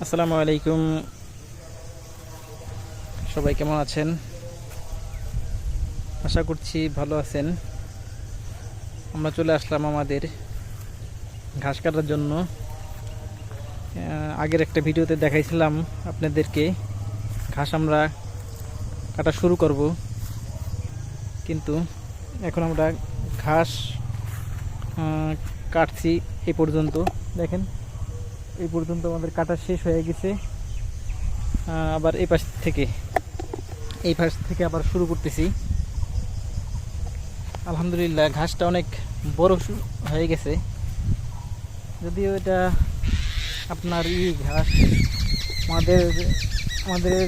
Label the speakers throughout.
Speaker 1: আসসালামু আলাইকুম। সবাই কেমন আছেন? আশা করছি ভালো আছেন। আমরা চলে আসলাম আমাদের ঘাস কাটার জন্য। আগের একটা ভিডিওতে দেখাইছিলাম আপনাদেরকে ঘাস আমরা কাটা শুরু করব, কিন্তু এখন আমরা ঘাস কাটছি। এই পর্যন্ত দেখেন, এই পর্যন্ত আমাদের কাটা শেষ হয়ে গেছে। আবার এই পাশ থেকে আবার শুরু করতেছি। আলহামদুলিল্লাহ ঘাসটা অনেক বড় হয়ে গেছে, যদিও এটা আপনার ঘাস। আমাদের আমাদের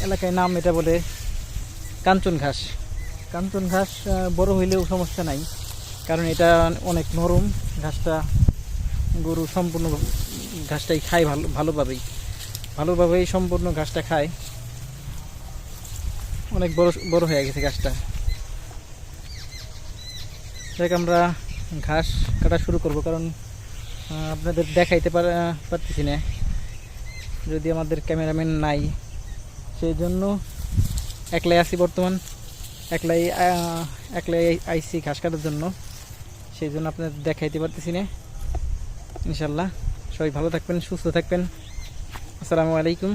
Speaker 1: এলাকায় নাম এটা বলে কাঞ্চন ঘাস। কাঞ্চন ঘাস বড় হইলেও সমস্যা নাই, কারণ এটা অনেক নরম ঘাসটা। গরু সম্পূর্ণ ঘাসটাই খায় ভালোভাবেই সম্পূর্ণ ঘাসটা খায়। অনেক বড় বড় হয়ে গেছে ঘাসটা। দেখ, আমরা ঘাস কাটা শুরু করব, কারণ আপনাদের দেখাইতে পারতেছি না, যদি আমাদের ক্যামেরাম্যান নাই। সেই জন্য একলাই আছি বর্তমান, একলাই আইসি ঘাস কাটার জন্য। সেই জন্য আপনাদের দেখাইতে পারতেছি না। ইনশাল্লাহ সবাই ভালো থাকবেন, সুস্থ থাকবেন। আসসালামু আলাইকুম।